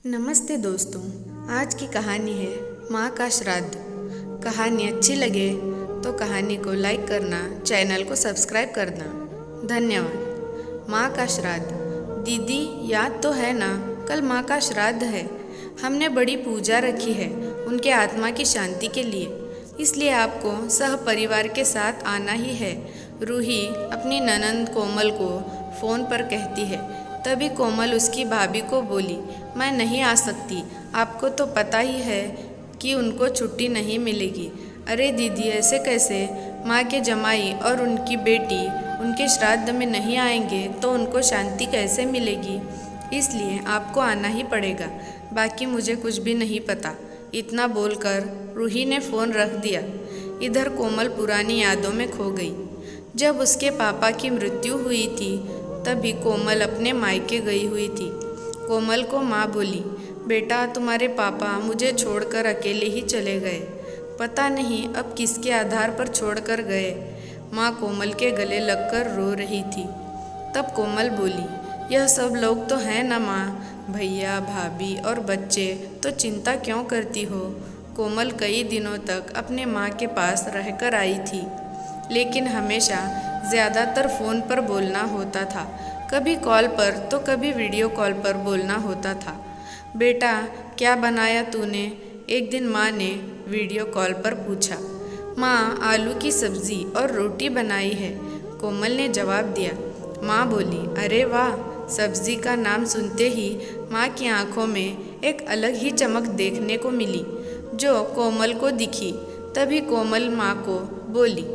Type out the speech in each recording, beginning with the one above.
नमस्ते दोस्तों, आज की कहानी है माँ का श्राद्ध। कहानी अच्छी लगे तो कहानी को लाइक करना, चैनल को सब्सक्राइब करना। धन्यवाद। माँ का श्राद्ध। दीदी याद तो है ना, कल माँ का श्राद्ध है। हमने बड़ी पूजा रखी है उनके आत्मा की शांति के लिए, इसलिए आपको सह परिवार के साथ आना ही है। रूही अपनी ननंद कोमल को फ़ोन पर कहती है। तभी कोमल उसकी भाभी को बोली, मैं नहीं आ सकती, आपको तो पता ही है कि उनको छुट्टी नहीं मिलेगी। अरे दीदी ऐसे कैसे, माँ के जमाई और उनकी बेटी उनके श्राद्ध में नहीं आएंगे तो उनको शांति कैसे मिलेगी, इसलिए आपको आना ही पड़ेगा, बाकी मुझे कुछ भी नहीं पता। इतना बोलकर रूही ने फ़ोन रख दिया। इधर कोमल पुरानी यादों में खो गई। जब उसके पापा की मृत्यु हुई थी तभी कोमल अपने मायके गई हुई थी। कोमल को माँ बोली, बेटा तुम्हारे पापा मुझे छोड़कर अकेले ही चले गए, पता नहीं अब किसके आधार पर छोड़कर गए। माँ कोमल के गले लगकर रो रही थी। तब कोमल बोली, यह सब लोग तो हैं ना माँ, भैया भाभी और बच्चे, तो चिंता क्यों करती हो। कोमल कई दिनों तक अपने माँ के पास रहकर आई थी, लेकिन हमेशा ज़्यादातर फ़ोन पर बोलना होता था, कभी कॉल पर तो कभी वीडियो कॉल पर बोलना होता था। बेटा क्या बनाया तूने, एक दिन माँ ने वीडियो कॉल पर पूछा। माँ आलू की सब्ज़ी और रोटी बनाई है, कोमल ने जवाब दिया। माँ बोली, अरे वाह। सब्ज़ी का नाम सुनते ही माँ की आंखों में एक अलग ही चमक देखने को मिली, जो कोमल को दिखी। तभी कोमल माँ को बोली,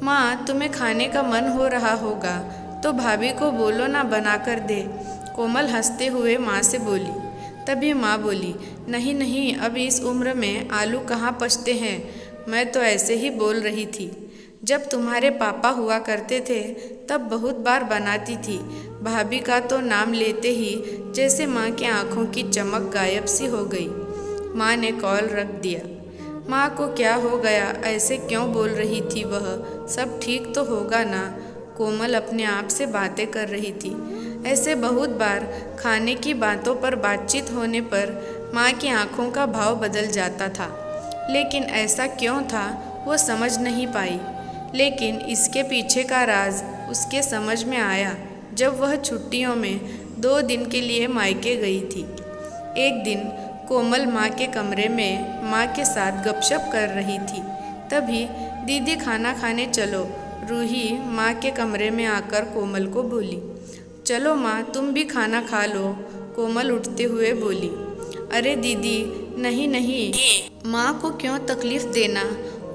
माँ तुम्हें खाने का मन हो रहा होगा तो भाभी को बोलो ना बना कर दे। कोमल हंसते हुए माँ से बोली। तभी माँ बोली, नहीं नहीं, अब इस उम्र में आलू कहाँ पचते हैं, मैं तो ऐसे ही बोल रही थी। जब तुम्हारे पापा हुआ करते थे तब बहुत बार बनाती थी। भाभी का तो नाम लेते ही जैसे माँ की आँखों की चमक गायब सी हो गई। माँ ने कॉल रख दिया। माँ को क्या हो गया, ऐसे क्यों बोल रही थी वह, सब ठीक तो होगा ना। कोमल अपने आप से बातें कर रही थी। ऐसे बहुत बार खाने की बातों पर बातचीत होने पर माँ की आंखों का भाव बदल जाता था, लेकिन ऐसा क्यों था वो समझ नहीं पाई। लेकिन इसके पीछे का राज उसके समझ में आया जब वह छुट्टियों में 2 दिन के लिए मायके गई थी। एक दिन कोमल माँ के कमरे में माँ के साथ गपशप कर रही थी। तभी दीदी खाना खाने चलो, रूही माँ के कमरे में आकर कोमल को बोली। चलो माँ तुम भी खाना खा लो, कोमल उठते हुए बोली। अरे दीदी नहीं नहीं, माँ को क्यों तकलीफ़ देना,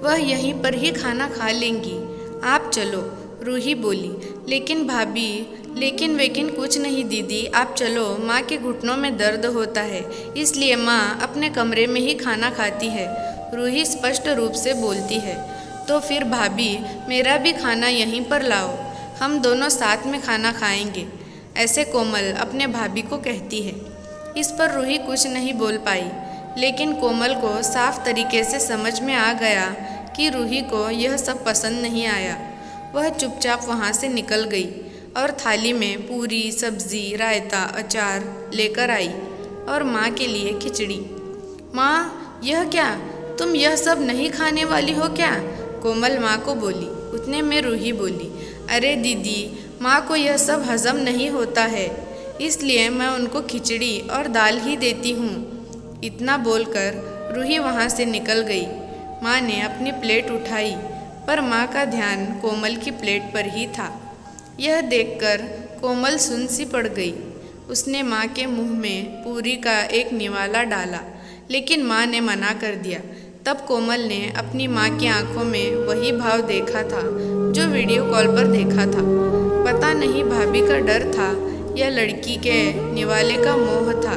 वह यहीं पर ही खाना खा लेंगी, आप चलो, रूही बोली। लेकिन भाभी, लेकिन कुछ नहीं दीदी, आप चलो, माँ के घुटनों में दर्द होता है, इसलिए माँ अपने कमरे में ही खाना खाती है, रूही स्पष्ट रूप से बोलती है। तो फिर भाभी मेरा भी खाना यहीं पर लाओ, हम दोनों साथ में खाना खाएंगे, ऐसे कोमल अपने भाभी को कहती है। इस पर रूही कुछ नहीं बोल पाई, लेकिन कोमल को साफ तरीके से समझ में आ गया कि रूही को यह सब पसंद नहीं आया। वह चुपचाप वहाँ से निकल गई और थाली में पूरी, सब्जी, रायता, अचार लेकर आई और माँ के लिए खिचड़ी। माँ यह क्या, तुम यह सब नहीं खाने वाली हो क्या, कोमल माँ को बोली। उतने में रूही बोली, अरे दीदी माँ को यह सब हजम नहीं होता है, इसलिए मैं उनको खिचड़ी और दाल ही देती हूँ। इतना बोलकर रूही वहाँ से निकल गई। माँ ने अपनी प्लेट उठाई, पर माँ का ध्यान कोमल की प्लेट पर ही था। यह देखकर कोमल सुन सी पड़ गई। उसने माँ के मुंह में पूरी का एक निवाला डाला, लेकिन माँ ने मना कर दिया। तब कोमल ने अपनी माँ की आंखों में वही भाव देखा था जो वीडियो कॉल पर देखा था। पता नहीं भाभी का डर था या लड़की के निवाले का मोह था।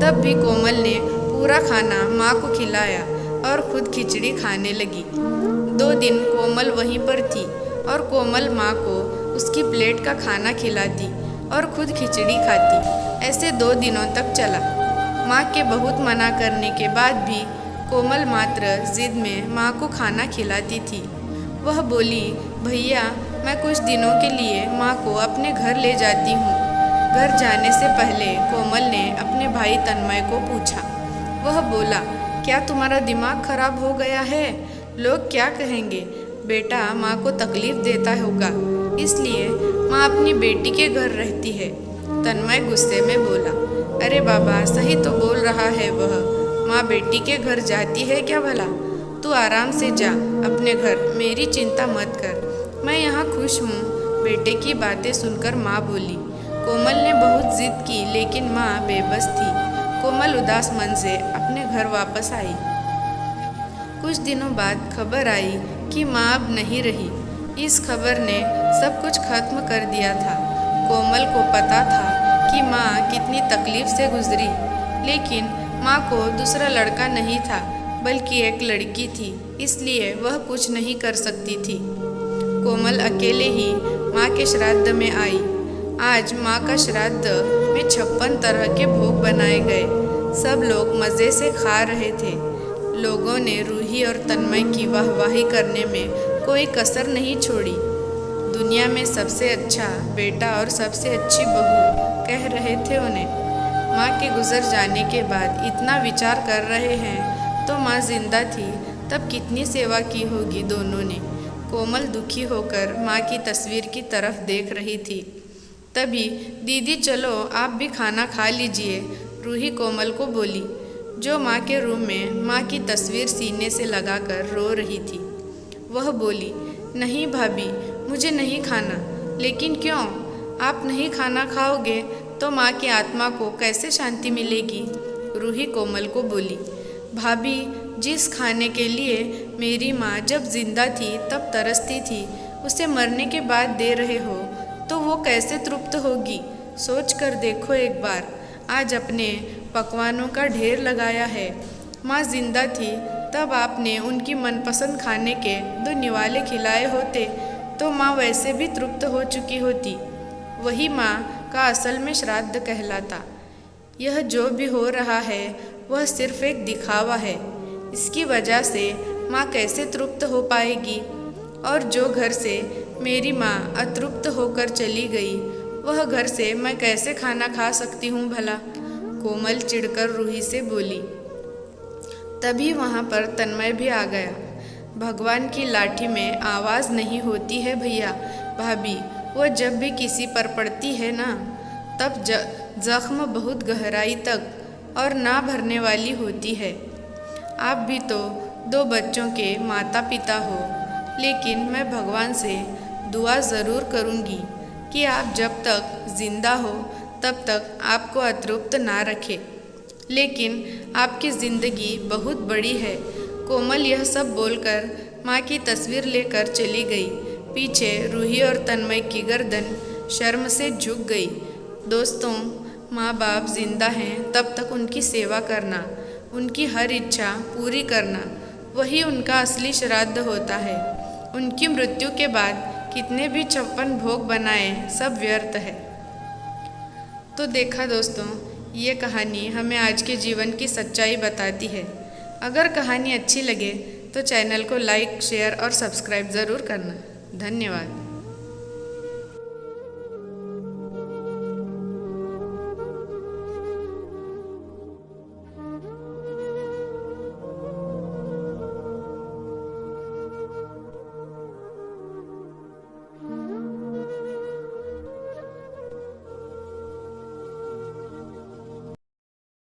तब भी कोमल ने पूरा खाना माँ को खिलाया और खुद खिचड़ी खाने लगी। 2 दिन कोमल वहीं पर थी और कोमल माँ को उसकी प्लेट का खाना खिलाती और खुद खिचड़ी खाती। ऐसे 2 दिनों तक चला। माँ के बहुत मना करने के बाद भी कोमल मात्र जिद में माँ को खाना खिलाती थी। वह बोली, भैया मैं कुछ दिनों के लिए माँ को अपने घर ले जाती हूँ, घर जाने से पहले कोमल ने अपने भाई तन्मय को पूछा। वह बोला, क्या तुम्हारा दिमाग खराब हो गया है? लोग क्या कहेंगे? बेटा माँ को तकलीफ देता होगा, इसलिए माँ अपनी बेटी के घर रहती है। तन्मय गुस्से में बोला, अरे बाबा सही तो बोल रहा है वह, माँ बेटी के घर जाती है क्या भला? तू आराम से जा अपने घर, मेरी चिंता मत कर, मैं यहाँ खुश हूँ। बेटे की बातें सुनकर माँ बोली। कोमल ने बहुत जिद की लेकिन माँ बेबस थी। कोमल उदास मन से अपने घर वापस आई। कुछ दिनों बाद खबर आई कि माँ अब नहीं रही। इस खबर ने सब कुछ खत्म कर दिया था। कोमल को पता था कि माँ कितनी तकलीफ से गुजरी, लेकिन माँ को दूसरा लड़का नहीं था बल्कि एक लड़की थी, इसलिए वह कुछ नहीं कर सकती थी। कोमल अकेले ही माँ के श्राद्ध में आई। आज माँ का श्राद्ध में 56 तरह के भोग बनाए गए। सब लोग मज़े से खा रहे थे। लोगों ने रूही और तन्मय की वाहवाही करने में कोई कसर नहीं छोड़ी। दुनिया में सबसे अच्छा बेटा और सबसे अच्छी बहू कह रहे थे उन्हें। माँ के गुजर जाने के बाद इतना विचार कर रहे हैं, तो माँ जिंदा थी तब कितनी सेवा की होगी दोनों ने। कोमल दुखी होकर माँ की तस्वीर की तरफ देख रही थी। तभी दीदी चलो आप भी खाना खा लीजिए, रूही कोमल को बोली, जो माँ के रूम में माँ की तस्वीर सीने से लगाकर रो रही थी। वह बोली, नहीं भाभी मुझे नहीं खाना। लेकिन क्यों? आप नहीं खाना खाओगे तो माँ की आत्मा को कैसे शांति मिलेगी? रूही कोमल को बोली, भाभी जिस खाने के लिए मेरी माँ जब जिंदा थी तब तरसती थी, उसे मरने के बाद दे रहे हो तो वो कैसे तृप्त होगी? सोच कर देखो एक बार। आज अपने पकवानों का ढेर लगाया है। माँ जिंदा थी तब आपने उनकी मनपसंद खाने के 2 निवाले खिलाए होते तो माँ वैसे भी तृप्त हो चुकी होती। वही माँ का असल में श्राद्ध कहलाता। यह जो भी हो रहा है वह सिर्फ एक दिखावा है। इसकी वजह से माँ कैसे तृप्त हो पाएगी? और जो घर से मेरी माँ अतृप्त होकर चली गई, वह घर से मैं कैसे खाना खा सकती हूँ भला? कोमल चिढ़कर रूही से बोली। तभी वहाँ पर तन्मय भी आ गया। भगवान की लाठी में आवाज़ नहीं होती है भैया भाभी, वो जब भी किसी पर पड़ती है ना, तब जख्म बहुत गहराई तक और ना भरने वाली होती है। आप भी तो 2 बच्चों के माता पिता हो, लेकिन मैं भगवान से दुआ ज़रूर करूँगी कि आप जब तक ज़िंदा हो तब तक आपको अतृप्त ना रखे। लेकिन आपकी ज़िंदगी बहुत बड़ी है। कोमल यह सब बोलकर माँ की तस्वीर लेकर चली गई। पीछे रूही और तन्मय की गर्दन शर्म से झुक गई। दोस्तों, माँ बाप जिंदा हैं तब तक उनकी सेवा करना, उनकी हर इच्छा पूरी करना, वही उनका असली श्राद्ध होता है। उनकी मृत्यु के बाद कितने भी 56 भोग बनाए सब व्यर्थ है। तो देखा दोस्तों, ये कहानी हमें आज के जीवन की सच्चाई बताती है। अगर कहानी अच्छी लगे तो चैनल को लाइक, शेयर और सब्सक्राइब ज़रूर करना। धन्यवाद।